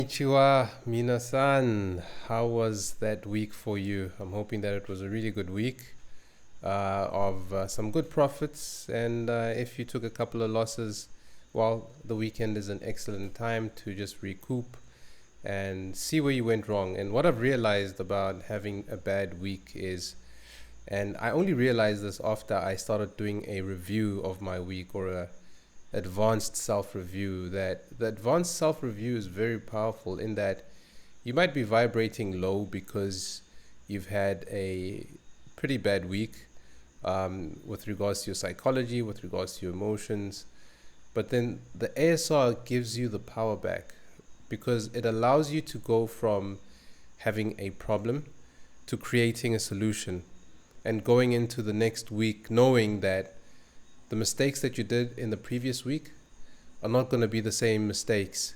Konnichiwa, minasan. How was that week for you? I'm hoping that it was a really good week of some good profits. And if you took a couple of losses, well, the weekend is an excellent time to just recoup and see where you went wrong. And what I've realized about having a bad week is, and I only realized this after I started doing a review of my week, or a advanced self-review, that the advanced self-review is very powerful in that you might be vibrating low because you've had a pretty bad week, with regards to your psychology, with regards to your emotions. But then the ASR gives you the power back because it allows you to go from having a problem to creating a solution and going into the next week knowing that the mistakes that you did in the previous week are not going to be the same mistakes,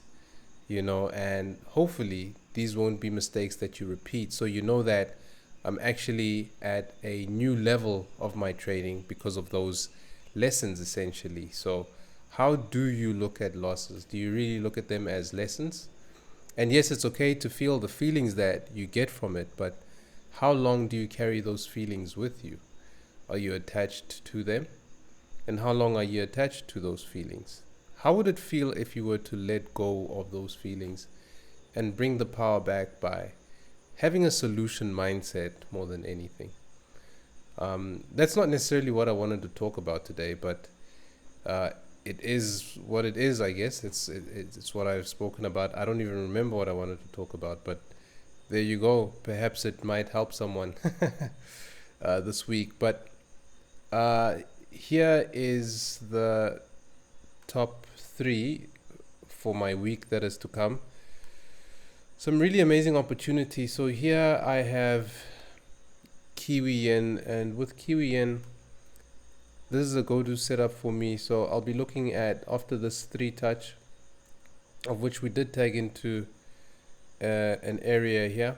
and hopefully these won't be mistakes that you repeat. So you know that I'm actually at a new level of my trading because of those lessons, essentially. So, how do you look at losses? Do you really look at them as lessons? And yes, it's okay to feel the feelings that you get from it, but how long do you carry those feelings with you? Are you attached to them? And how long are you attached to those feelings? How would it feel if you were to let go of those feelings and bring the power back by having a solution mindset more than anything? That's not necessarily what I wanted to talk about today, but it is what it is, I guess. It's what I've spoken about. I don't even remember what I wanted to talk about, but there you go. Perhaps it might help someone this week. But here is the top 3 for my week that is to come. Some really amazing opportunities. So here I have Kiwi Yen, and with Kiwi Yen, this is a go-to setup for me. So I'll be looking at, after this 3 touch, of which we did tag into an area here,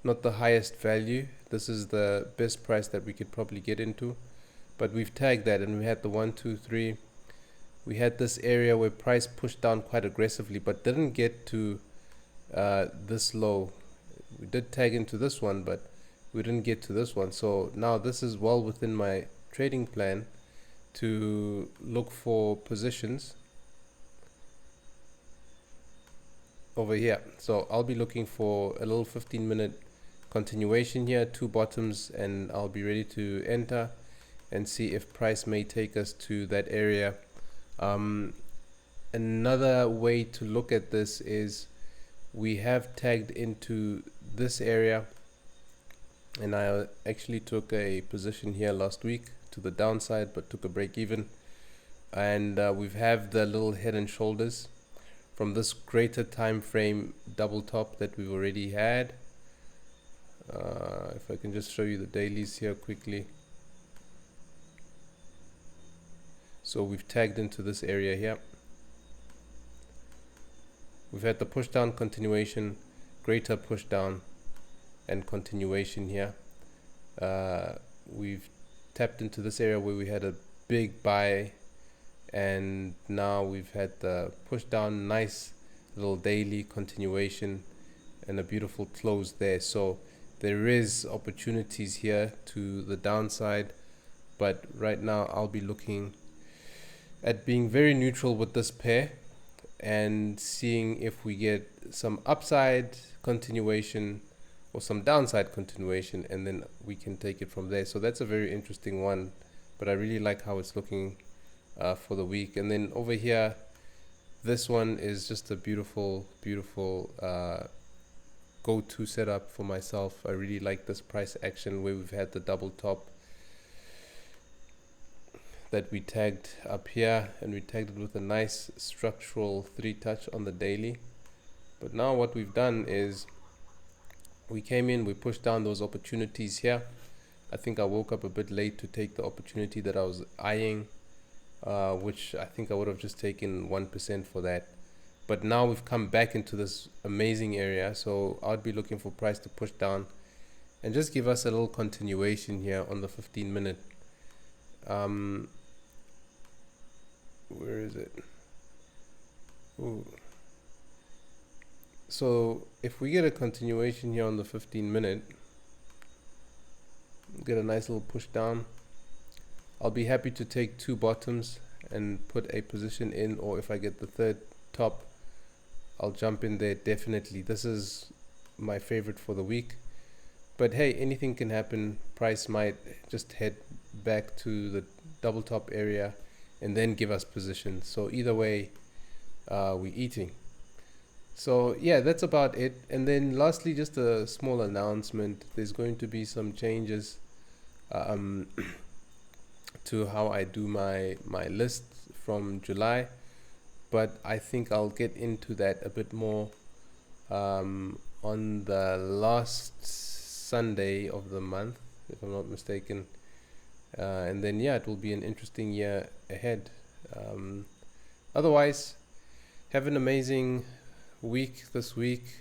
not the highest value. This is the best price that we could probably get into, but we've tagged that, and we had the 1 2 3. We had this area where price pushed down quite aggressively but didn't get to this low. We did tag into this one, but we didn't get to this one. So now this is well within my trading plan to look for positions over here. So I'll be looking for a little 15-minute continuation here, 2 bottoms, and I'll be ready to enter and see if price may take us to that area. Another way to look at this is we have tagged into this area, and I actually took a position here last week to the downside but took a break even, and we've have the little head and shoulders from this greater time frame double top that we've already had. If I can just show you the dailies here quickly. So we've tagged into this area here. We've had the push down, continuation, greater push down, and continuation here. We've tapped into this area where we had a big buy, and now we've had the push down, nice little daily continuation, and a beautiful close there. So there is opportunities here to the downside, but right now I'll be looking at being very neutral with this pair and seeing if we get some upside continuation or some downside continuation, and then we can take it from there. So that's a very interesting one, but I really like how it's looking for the week. And then over here, this one is just a beautiful go-to setup for myself. I really like this price action where we've had the double top that we tagged up here, and we tagged it with a nice structural 3 touch on the daily. But now what we've done is we came in, we pushed down those opportunities here. I think I woke up a bit late to take the opportunity that I was eyeing, which I think I would have just taken 1% for that. But now we've come back into this amazing area, so I'd be looking for price to push down and just give us a little continuation here on the 15-minute. Where is it? Ooh, So if we get a continuation here on the 15-minute, get a nice little push down, I'll be happy to take two bottoms and put a position in, or if I get the third top, I'll jump in there definitely. This is my favorite for the week. But hey, anything can happen. Price might just head back to the double top area and then give us position. So either way, we're eating. So yeah, that's about it. And then lastly, just a small announcement. There's going to be some changes um, to how I do my list from July, but I think I'll get into that a bit more on the last Sunday of the month, if I'm not mistaken. And then yeah, it will be an interesting year ahead. Otherwise, have an amazing week this week.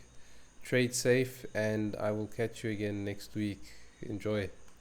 Trade safe, and I will catch you again next week. Enjoy.